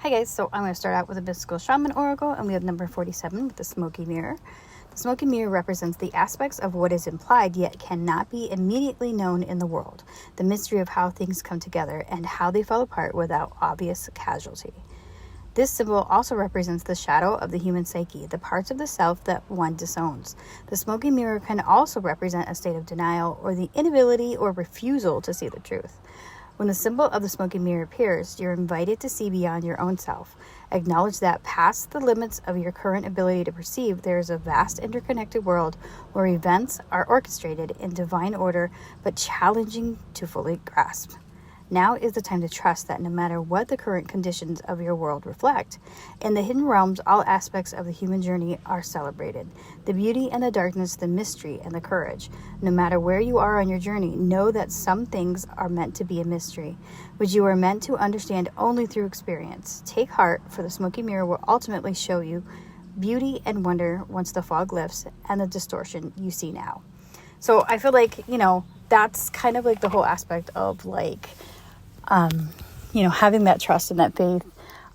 Hi guys, so I'm going to start out with a mystical shaman oracle, and we have number 47 with the smoky mirror. The smoky mirror represents the aspects of what is implied yet cannot be immediately known in the world, the mystery of how things come together and how they fall apart without obvious casualty. This symbol also represents the shadow of the human psyche, the parts of the self that one disowns. The smoky mirror can also represent a state of denial or the inability or refusal to see the truth. When the symbol of the smoky mirror appears, you're invited to see beyond your own self. Acknowledge that past the limits of your current ability to perceive, there is a vast interconnected world where events are orchestrated in divine order but challenging to fully grasp. Now is the time to trust that no matter what the current conditions of your world reflect, in the hidden realms, all aspects of the human journey are celebrated. The beauty and the darkness, the mystery and the courage. No matter where you are on your journey, know that some things are meant to be a mystery, which you are meant to understand only through experience. Take heart, for the smoky mirror will ultimately show you beauty and wonder once the fog lifts and the distortion you see now. So I feel like, that's kind of like the whole aspect of having that trust and that faith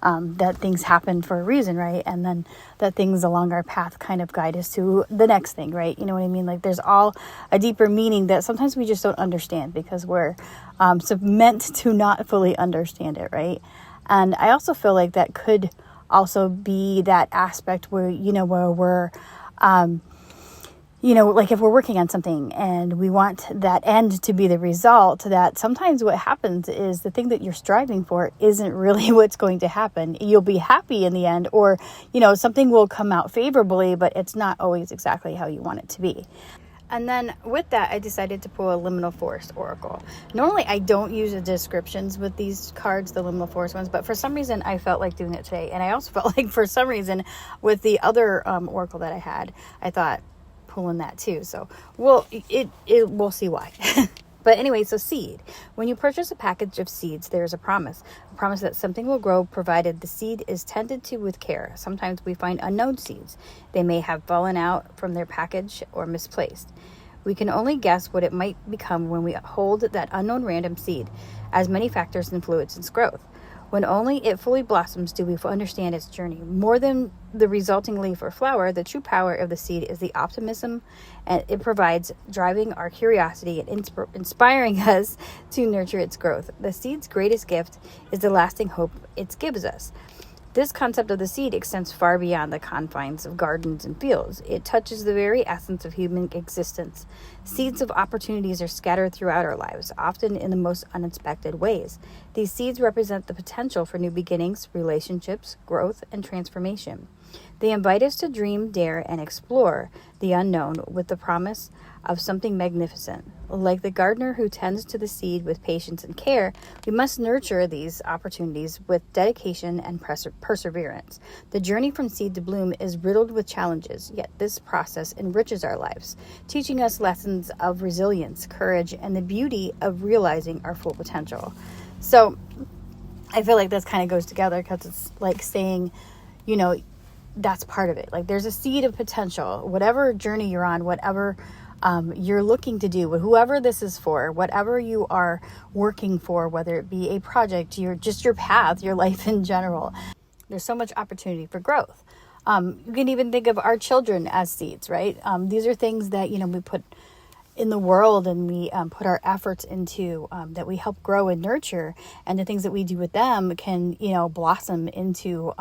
that things happen for a reason, right? And then that things along our path kind of guide us to the next thing, right? You know what I mean? Like there's all a deeper meaning that sometimes we just don't understand because we're meant to not fully understand it, right? And I also feel like that could also be that aspect where, where we're like if we're working on something and we want that end to be the result, that sometimes what happens is the thing that you're striving for isn't really what's going to happen. You'll be happy in the end, or, something will come out favorably, but it's not always exactly how you want it to be. And then with that, I decided to pull a Liminal Forrest Oracle. Normally, I don't use the descriptions with these cards, the Liminal Forrest ones, but for some reason, I felt like doing it today. And I also felt like for some reason with the other Oracle that I had, I thought, pulling that too. So we'll see why. But anyway, so seed. When you purchase a package of seeds, there's a promise that something will grow provided the seed is tended to with care. Sometimes we find unknown seeds. They may have fallen out from their package or misplaced. We can only guess what it might become when we hold that unknown random seed, as many factors influence its growth. When only it fully blossoms do we understand its journey. More than the resulting leaf or flower, the true power of the seed is the optimism and it provides, driving our curiosity and inspiring us to nurture its growth. The seed's greatest gift is the lasting hope it gives us. This concept of the seed extends far beyond the confines of gardens and fields. It touches the very essence of human existence. Seeds of opportunities are scattered throughout our lives, often in the most unexpected ways. These seeds represent the potential for new beginnings, relationships, growth, and transformation. They invite us to dream, dare, and explore the unknown with the promise of something magnificent. Like the gardener who tends to the seed with patience and care, we must nurture these opportunities with dedication and perseverance. The journey from seed to bloom is riddled with challenges, yet this process enriches our lives, teaching us lessons of resilience, courage, and the beauty of realizing our full potential. So I feel like this kind of goes together because it's like saying, that's part of it. Like there's a seed of potential, whatever journey you're on, whatever you're looking to do, whoever this is for, whatever you are working for, whether it be a project, your path, your life in general, there's so much opportunity for growth. You can even think of our children as seeds, right? These are things that, we put in the world and we put our efforts into, that we help grow and nurture, and the things that we do with them can, blossom into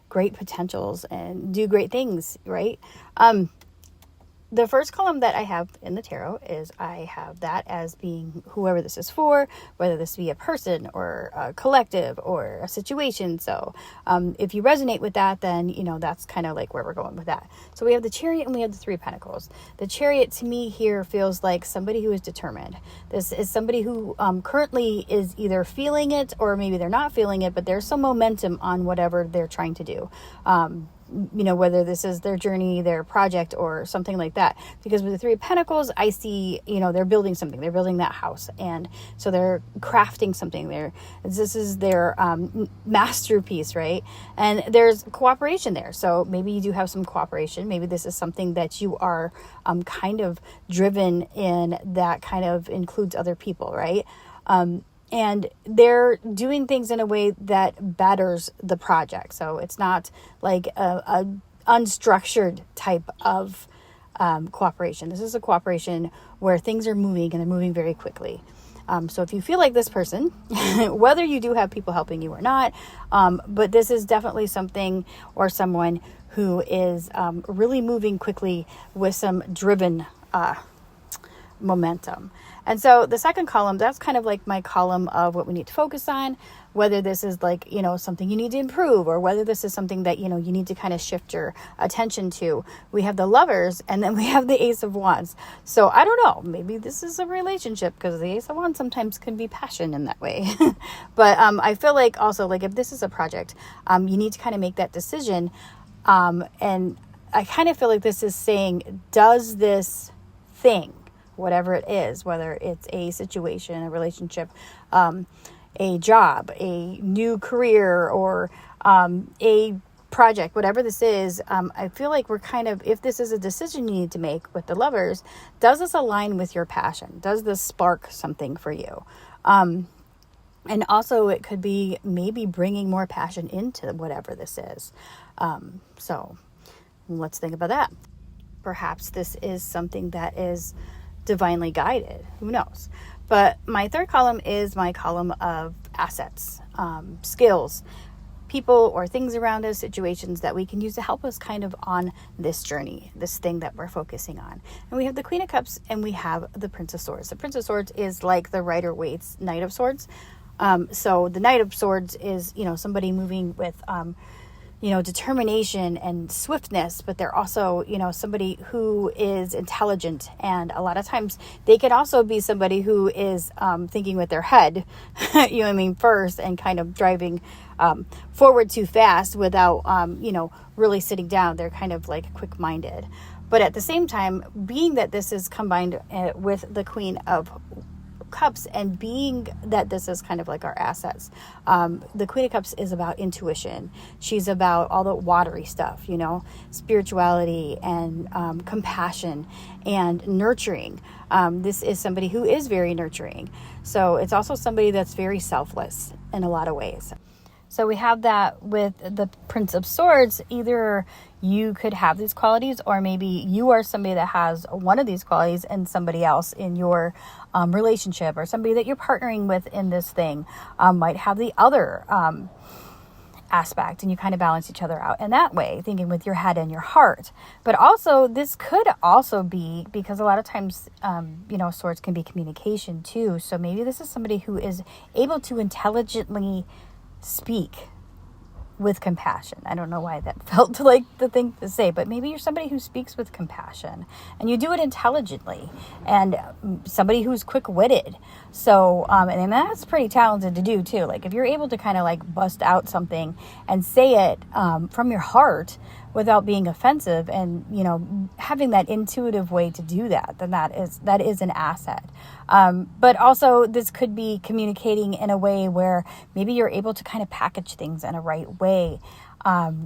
great potentials and do great things, right? The first column that I have in the tarot is I have that as being whoever this is for, whether this be a person or a collective or a situation. So if you resonate with that, then, that's kind of like where we're going with that. So we have the Chariot and we have the Three of Pentacles. The Chariot to me here feels like somebody who is determined. This is somebody who currently is either feeling it or maybe they're not feeling it, but there's some momentum on whatever they're trying to do. Whether this is their journey, their project, or something like that. Because with the Three of Pentacles, I see, they're building something. They're building that house. And so they're crafting something there. This is their masterpiece, right? And there's cooperation there. So maybe you do have some cooperation. Maybe this is something that you are kind of driven in that kind of includes other people, right? And they're doing things in a way that betters the project. So it's not like a unstructured type of cooperation. This is a cooperation where things are moving and they're moving very quickly. So if you feel like this person, whether you do have people helping you or not, but this is definitely something or someone who is really moving quickly with some driven momentum. And so the second column, that's kind of like my column of what we need to focus on, whether this is like, something you need to improve, or whether this is something that, you need to kind of shift your attention to. We have the Lovers, and then we have the Ace of Wands. So I don't know, maybe this is a relationship, because the Ace of Wands sometimes can be passion in that way. But I feel like also, like, if this is a project, you need to kind of make that decision. And I kind of feel like this is saying, does this thing, whatever it is, whether it's a situation, a relationship, a job, a new career, or a project, whatever this is, I feel like we're kind of, if this is a decision you need to make with the Lovers, does this align with your passion? Does this spark something for you? And also it could be maybe bringing more passion into whatever this is. So let's think about that. Perhaps this is something that is divinely guided. Who knows? But my third column is my column of assets, skills, people or things around us, situations that we can use to help us kind of on this journey, this thing that we're focusing on. And we have the Queen of Cups and we have the Prince of Swords. The Prince of Swords is like the Rider-Waite's Knight of Swords. So the Knight of Swords is, somebody moving with, determination and swiftness, but they're also, somebody who is intelligent. And a lot of times they could also be somebody who is thinking with their head, first, and kind of driving forward too fast without, really sitting down. They're kind of like quick-minded. But at the same time, being that this is combined with the Queen of Cups, and being that this is kind of like our assets, the Queen of Cups is about intuition. She's about all the watery stuff, spirituality and compassion and nurturing. This is somebody who is very nurturing. So it's also somebody that's very selfless in a lot of ways. So we have that with the Prince of Swords. Either you could have these qualities, or maybe you are somebody that has one of these qualities and somebody else in your relationship, or somebody that you're partnering with in this thing might have the other aspect, and you kind of balance each other out in that way, thinking with your head and your heart. But also, this could also be, because a lot of times, swords can be communication too. So maybe this is somebody who is able to intelligently speak with compassion. I don't know why that felt like the thing to say, but maybe you're somebody who speaks with compassion and you do it intelligently, and somebody who's quick-witted. So, and that's pretty talented to do too. Like if you're able to kind of like bust out something and say it from your heart without being offensive, and having that intuitive way to do that, then that is an asset. But also this could be communicating in a way where maybe you're able to kind of package things in a right way,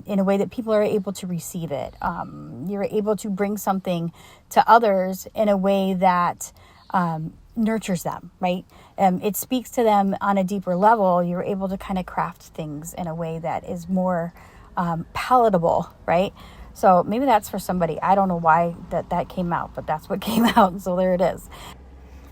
in a way that people are able to receive it. You're able to bring something to others in a way that nurtures them, right? It speaks to them on a deeper level. You're able to kind of craft things in a way that is more palatable, right? So maybe that's for somebody. I don't know why that came out, but that's what came out. So there it is.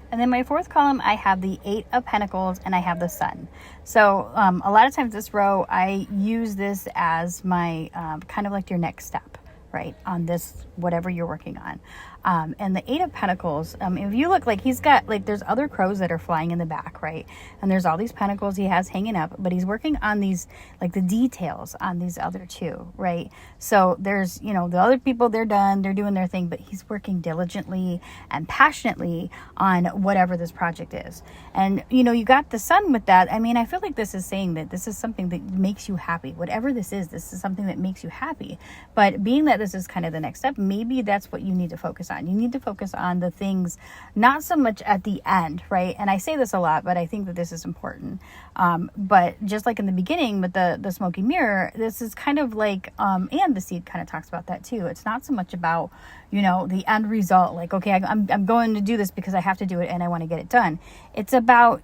And then my fourth column, I have the 8 of Pentacles and I have the Sun. So a lot of times this row, I use this as my kind of like your next step, right? On this, whatever you're working on. And the 8 of Pentacles, if you look, like he's got, like there's other crows that are flying in the back, right? And there's all these pentacles he has hanging up, but he's working on these, like the details on these other 2, right? So there's, the other people, they're done, they're doing their thing, but he's working diligently and passionately on whatever this project is. And, you got the Sun with that. I mean, I feel like this is saying that this is something that makes you happy. Whatever this is something that makes you happy. But being that this is kind of the next step, maybe that's what you need to focus on. You need to focus on the things, not so much at the end, right? And I say this a lot, but I think that this is important. But just like in the beginning with the smoky mirror, this is kind of like, and the seed kind of talks about that too. It's not so much about, the end result, like, okay, I'm going to do this because I have to do it and I want to get it done. It's about,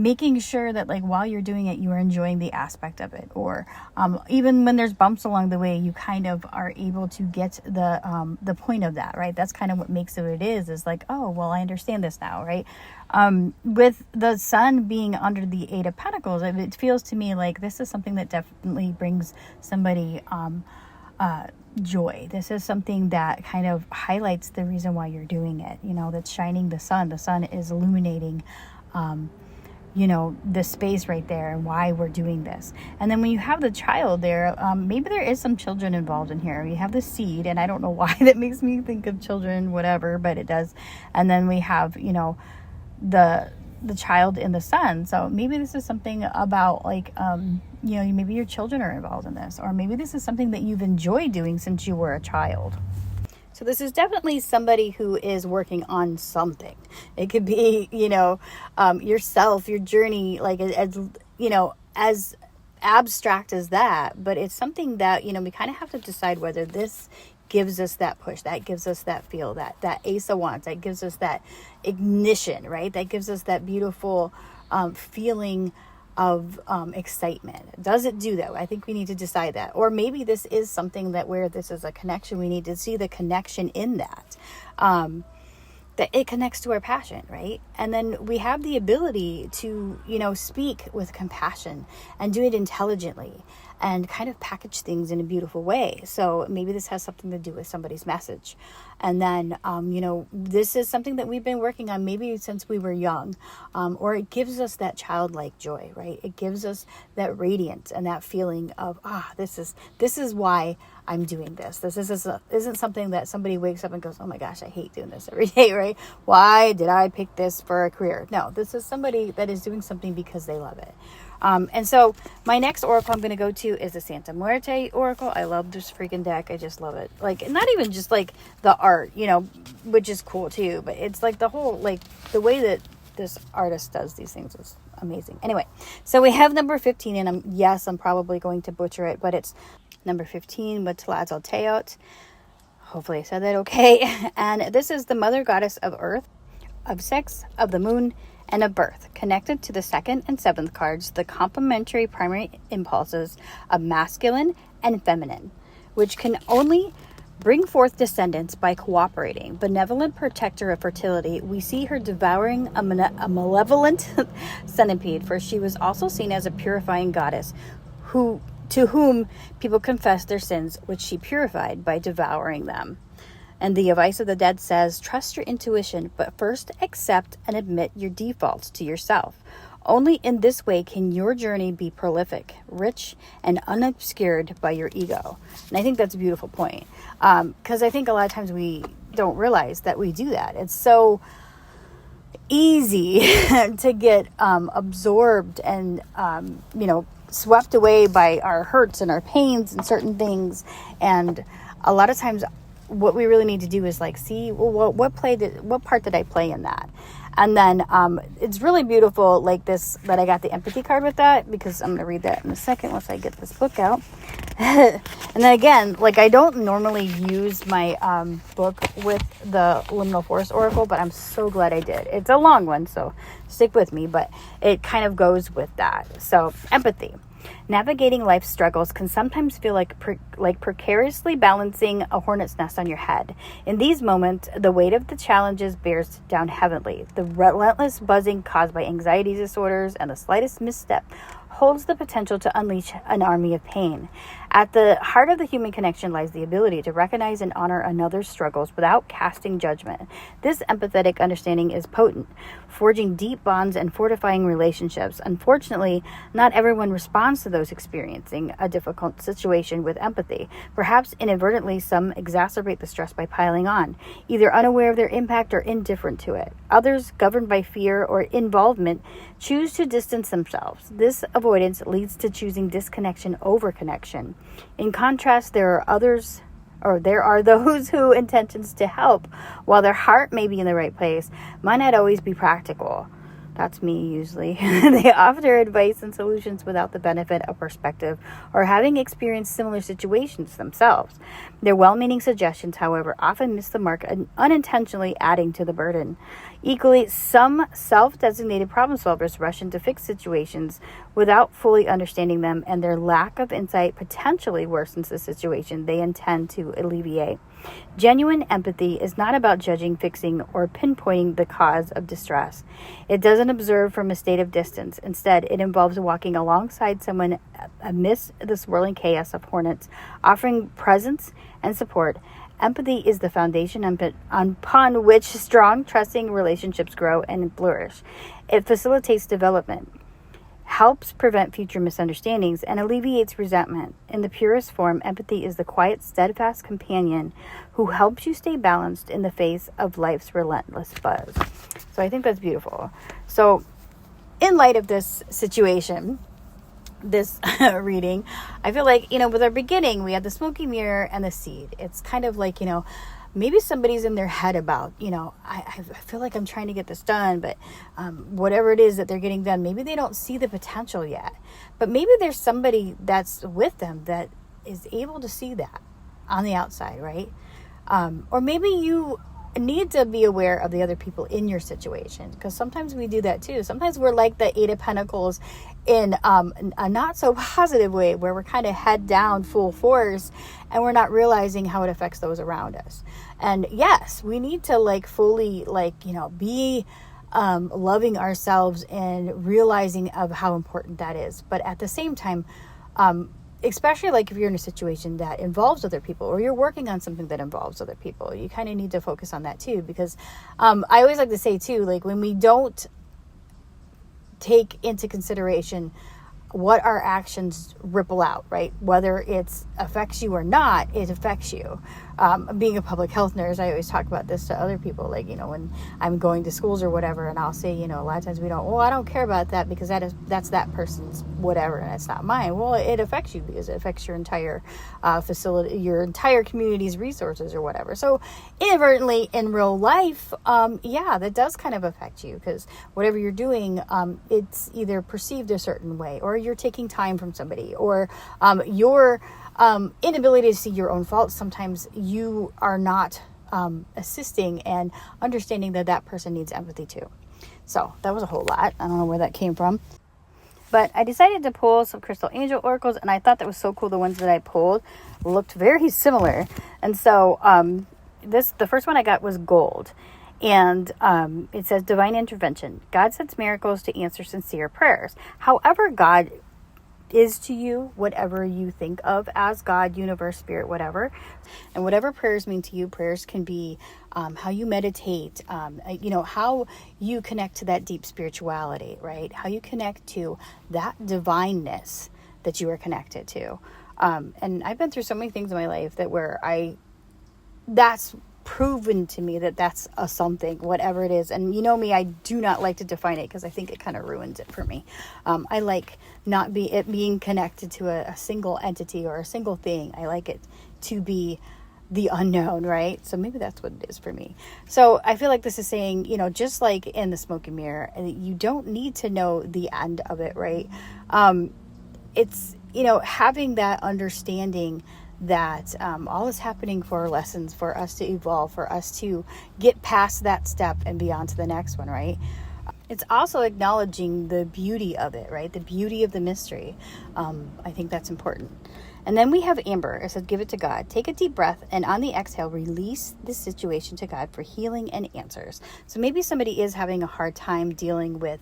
making sure that like while you're doing it, you are enjoying the aspect of it, or even when there's bumps along the way, you kind of are able to get the point of that, right? That's kind of what makes it what it is like, oh, well, I understand this now, right? With the sun being under the Eight of Pentacles, it feels to me like this is something that definitely brings somebody joy. This is something that kind of highlights the reason why you're doing it. That's shining the sun. The sun is illuminating the space right there and why we're doing this. And then when you have the child there, maybe there is some children involved in here. You have the seed, and I don't know why that makes me think of children, whatever, but it does. And then we have, the child in the sun. So maybe this is something about like, maybe your children are involved in this, or maybe this is something that you've enjoyed doing since you were a child. So this is definitely somebody who is working on something. It could be, yourself, your journey, like as abstract as that, but it's something that, we kind of have to decide whether this gives us that push, that gives us that feel, that Ace of Wands, that gives us that ignition, right? That gives us that beautiful feeling of excitement. Does it do that? I think we need to decide that. Or maybe this is something that where this is a connection, we need to see the connection in that. That it connects to our passion, right? And then we have the ability to, speak with compassion and do it intelligently and kind of package things in a beautiful way. So maybe this has something to do with somebody's message. And then, this is something that we've been working on maybe since we were young, or it gives us that childlike joy, right? It gives us that radiance and that feeling of, this is why I'm doing this. This isn't something that somebody wakes up and goes, oh my gosh, I hate doing this every day, right? Why did I pick this for a career? No, this is somebody that is doing something because they love it. And so my next oracle I'm going to go to is the Santa Muerte Oracle. I love this freaking deck. I just love it. Like, not even just like the art, which is cool too, but it's like the whole, like the way that this artist does these things is amazing. Anyway, so we have number 15, and I'm probably going to butcher it, but it's number 15 with Tlazal Teot. Hopefully I said that okay. And this is the mother goddess of earth, of sex, of the moon, and of birth, connected to the 2nd and 7th cards, the complementary primary impulses of masculine and feminine, which can only bring forth descendants by cooperating. Benevolent protector of fertility, we see her devouring a malevolent centipede, for she was also seen as a purifying goddess to whom people confess their sins, which she purified by devouring them. And the advice of the dead says, trust your intuition, but first accept and admit your defaults to yourself. Only in this way can your journey be prolific, rich, and unobscured by your ego. And I think that's a beautiful point. Because I think a lot of times we don't realize that we do that. It's so easy to get absorbed and, swept away by our hurts and our pains and certain things. And a lot of times what we really need to do is like see, well, what part did I play in that? And then it's really beautiful, like this, that I got the empathy card with that, because I'm going to read that in a second once I get this book out. And then again, like I don't normally use my book with the Liminal Forrest Oracle, but I'm so glad I did. It's a long one, so stick with me, but it kind of goes with that. So empathy. Navigating life's struggles can sometimes feel like precariously balancing a hornet's nest on your head. In these moments, the weight of the challenges bears down heavily. The relentless buzzing caused by anxiety disorders and the slightest misstep holds the potential to unleash an army of pain. At the heart of the human connection lies the ability to recognize and honor another's struggles without casting judgment. This empathetic understanding is potent, forging deep bonds and fortifying relationships. Unfortunately, not everyone responds to those experiencing a difficult situation with empathy. Perhaps inadvertently, some exacerbate the stress by piling on, either unaware of their impact or indifferent to it. Others, governed by fear or involvement, choose to distance themselves. This avoidance leads to choosing disconnection over connection. In contrast, there are those who intentions to help, while their heart may be in the right place, might not always be practical. That's me usually. They offer advice and solutions without the benefit of perspective or having experienced similar situations themselves. Their well-meaning suggestions, however, often miss the mark, unintentionally adding to the burden. Equally, some self-designated problem solvers rush in to fix situations without fully understanding them, and their lack of insight potentially worsens the situation they intend to alleviate. Genuine empathy is not about judging, fixing, or pinpointing the cause of distress. It doesn't observe from a state of distance. Instead, it involves walking alongside someone amidst the swirling chaos of hornets, offering presence and support. Empathy is the foundation upon which strong, trusting relationships grow and flourish. It facilitates development, helps prevent future misunderstandings, and alleviates resentment. In the purest form, empathy is the quiet, steadfast companion who helps you stay balanced in the face of life's relentless buzz. So I think that's beautiful. So in light of this situation, this reading, I feel like, with our beginning, we had the smoky mirror and the seed. It's kind of like, maybe somebody's in their head about, I feel like I'm trying to get this done, but whatever it is that they're getting done, maybe they don't see the potential yet. But maybe there's somebody that's with them that is able to see that on the outside, right? Or maybe you need to be aware of the other people in your situation, because sometimes we do that too. Sometimes we're like the Eight of Pentacles in a not so positive way, where we're kind of head down full force and we're not realizing how it affects those around us. And yes, we need to fully be loving ourselves and realizing of how important that is. But at the same time, especially if you're in a situation that involves other people, or you're working on something that involves other people, you kind of need to focus on that too. Because I always like to say too, when we don't take into consideration what our actions ripple out, right? Whether it affects you or not, it affects you. Being a public health nurse, I always talk about this to other people, when I'm going to schools or whatever, and I'll say, a lot of times we don't, I don't care about that because that's that person's whatever, and it's not mine. Well, it affects you because it affects your entire facility, your entire community's resources or whatever. So inadvertently in real life, that does kind of affect you, because whatever you're doing, it's either perceived a certain way, or you're taking time from somebody, or your inability to see your own faults. Sometimes you are not assisting and understanding that person needs empathy too. So that was a whole lot. I don't know where that came from, but I decided to pull some crystal angel oracles, and I thought that was so cool. The ones that I pulled looked very similar, and so the first one I got was gold. And it says divine intervention. God sends miracles to answer sincere prayers. However God is to you, whatever you think of as God, universe, spirit, whatever. And whatever prayers mean to you, prayers can be how you meditate, how you connect to that deep spirituality, right? How you connect to that divineness that you are connected to. And I've been through so many things in my life that's proven to me that's a something, whatever it is. And me, I do not like to define it because I think it kind of ruins it for me. I like not being connected to a single entity or a single thing. I like it to be the unknown, right? So maybe that's what it is for me. So I feel like this is saying, just like in the smoky mirror, you don't need to know the end of it, right? It's, having that understanding that all is happening for lessons, for us to evolve, for us to get past that step and beyond to the next one, right? It's also acknowledging the beauty of it, right? The beauty of the mystery. I think that's important. And then we have Amber. It says, give it to God. Take a deep breath, and on the exhale, release this situation to God for healing and answers. So maybe somebody is having a hard time dealing with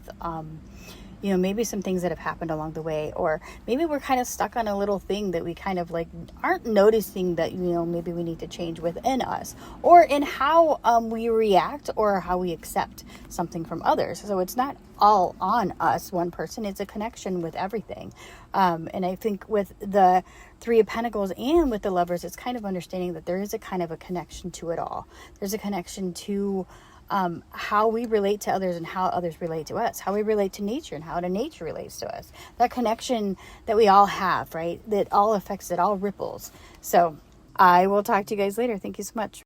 maybe some things that have happened along the way, or maybe we're kind of stuck on a little thing that we kind of aren't noticing that, maybe we need to change within us, or in how we react or how we accept something from others. So it's not all on us, one person, it's a connection with everything. And I think with the Three of Pentacles and with the Lovers, it's kind of understanding that there is a kind of a connection to it all. There's a connection to how we relate to others and how others relate to us, how we relate to nature and how nature relates to us. That connection that we all have, right? That all affects, it all ripples. So I will talk to you guys later. Thank you so much.